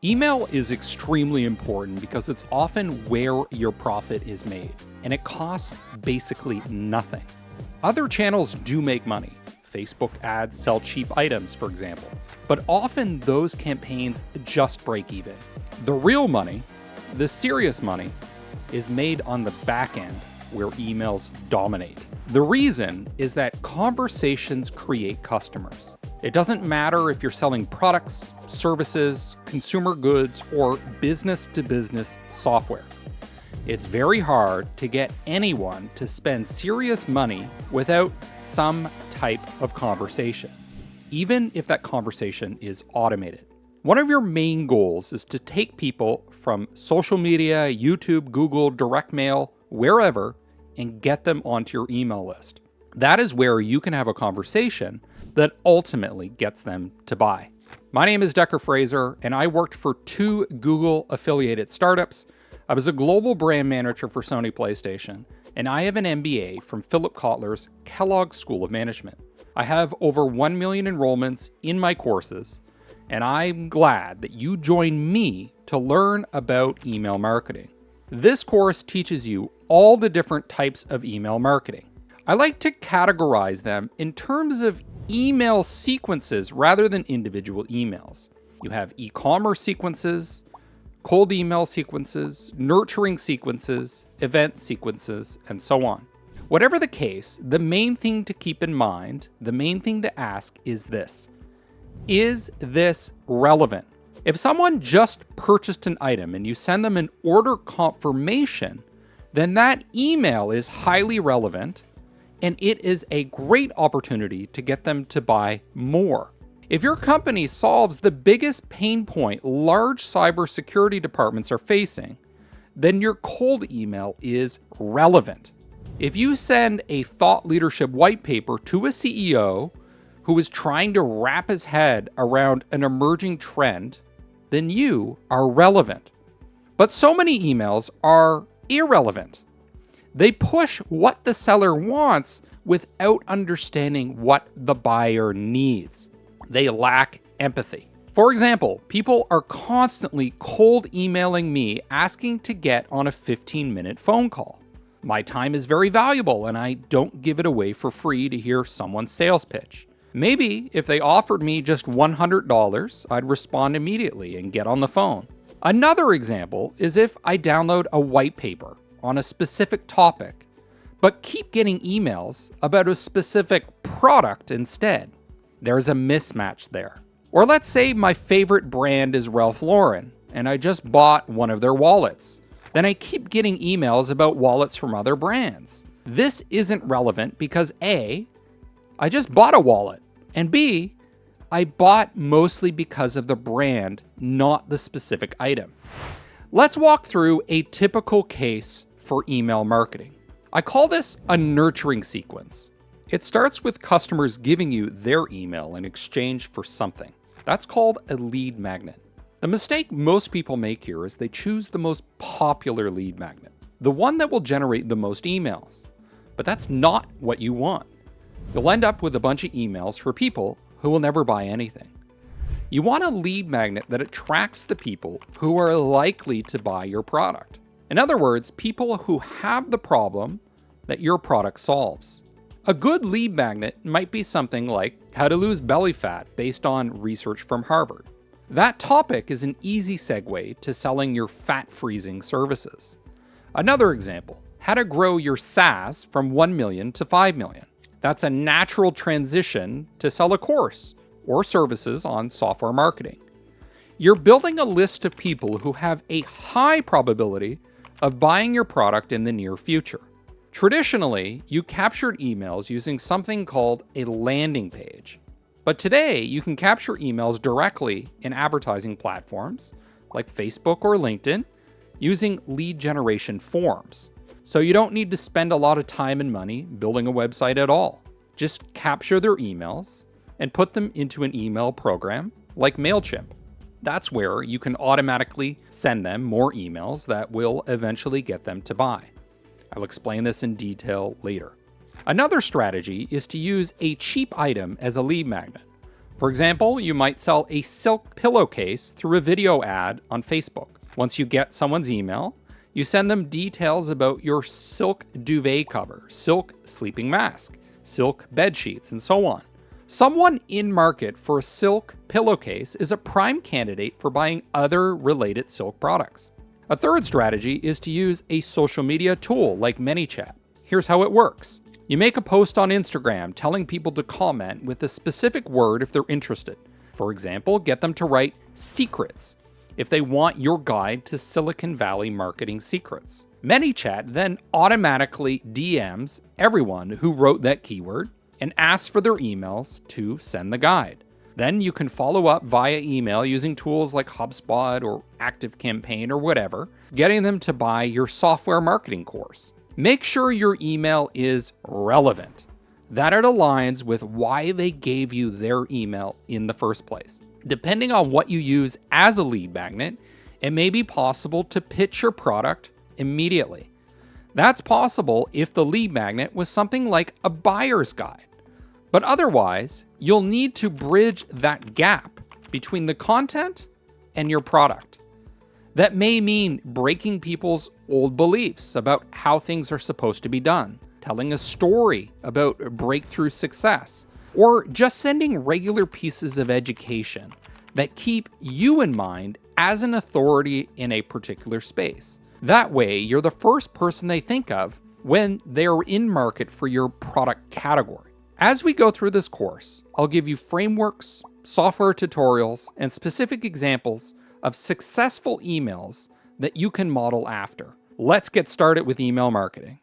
Email is extremely important because it's often where your profit is made, and it costs basically nothing. Other channels do make money. Facebook ads sell cheap items, for example, but often those campaigns just break even. The real money, the serious money, is made on the back end where emails dominate. The reason is that conversations create customers. It doesn't matter if you're selling products, services, consumer goods, or business-to-business software. It's very hard to get anyone to spend serious money without some type of conversation, even if that conversation is automated. One of your main goals is to take people from social media, YouTube, Google, direct mail, wherever, and get them onto your email list. That is where you can have a conversation that ultimately gets them to buy. My name is Decker Fraser, and I worked for 2 Google affiliated startups. I was a global brand manager for Sony PlayStation, and I have an MBA from Philip Kotler's Kellogg School of Management. I have over 1 million enrollments in my courses, and I'm glad that you joined me to learn about email marketing. This course teaches you all the different types of email marketing. I like to categorize them in terms of email sequences rather than individual emails. You have e-commerce sequences, cold email sequences, nurturing sequences, event sequences, and so on. Whatever the case, the main thing to keep in mind, the main thing to ask is this: is this relevant? If someone just purchased an item and you send them an order confirmation, then that email is highly relevant, and it is a great opportunity to get them to buy more. If your company solves the biggest pain point large cybersecurity departments are facing, then your cold email is relevant. If you send a thought leadership white paper to a CEO who is trying to wrap his head around an emerging trend, then you are relevant. But so many emails are irrelevant. They push what the seller wants without understanding what the buyer needs. They lack empathy. For example, people are constantly cold emailing me asking to get on a 15-minute phone call. My time is very valuable and I don't give it away for free to hear someone's sales pitch. Maybe if they offered me just $100, I'd respond immediately and get on the phone. Another example is if I download a white paper on a specific topic, but keep getting emails about a specific product instead. There's a mismatch there. Or let's say my favorite brand is Ralph Lauren, and I just bought one of their wallets. Then I keep getting emails about wallets from other brands. This isn't relevant because A, I just bought a wallet, and B, I bought mostly because of the brand, not the specific item. Let's walk through a typical case for email marketing. I call this a nurturing sequence. It starts with customers giving you their email in exchange for something. That's called a lead magnet. The mistake most people make here is they choose the most popular lead magnet, the one that will generate the most emails. But that's not what you want. You'll end up with a bunch of emails for people who will never buy anything. You want a lead magnet that attracts the people who are likely to buy your product. In other words, people who have the problem that your product solves. A good lead magnet might be something like how to lose belly fat based on research from Harvard. That topic is an easy segue to selling your fat freezing services. Another example, how to grow your SaaS from 1 million to 5 million. That's a natural transition to sell a course or services on software marketing. You're building a list of people who have a high probability of buying your product in the near future. Traditionally, you captured emails using something called a landing page. But today, you can capture emails directly in advertising platforms like Facebook or LinkedIn using lead generation forms. So you don't need to spend a lot of time and money building a website at all. Just capture their emails and put them into an email program like MailChimp. That's where you can automatically send them more emails that will eventually get them to buy. I'll explain this in detail later. Another strategy is to use a cheap item as a lead magnet. For example, you might sell a silk pillowcase through a video ad on Facebook. Once you get someone's email, you send them details about your silk duvet cover, silk sleeping mask, silk bed sheets, and so on. Someone in market for a silk pillowcase is a prime candidate for buying other related silk products. A third strategy is to use a social media tool like ManyChat. Here's how it works. You make a post on Instagram telling people to comment with a specific word if they're interested. For example, get them to write secrets if they want your guide to Silicon Valley marketing secrets. ManyChat then automatically DMs everyone who wrote that keyword and asks for their emails to send the guide. Then you can follow up via email using tools like HubSpot or ActiveCampaign or whatever, getting them to buy your software marketing course. Make sure your email is relevant, that it aligns with why they gave you their email in the first place. Depending on what you use as a lead magnet, it may be possible to pitch your product immediately. That's possible if the lead magnet was something like a buyer's guide. But otherwise, you'll need to bridge that gap between the content and your product. That may mean breaking people's old beliefs about how things are supposed to be done, telling a story about breakthrough success, or just sending regular pieces of education that keep you in mind as an authority in a particular space. That way, you're the first person they think of when they're in market for your product category. As we go through this course, I'll give you frameworks, software tutorials, and specific examples of successful emails that you can model after. Let's get started with email marketing.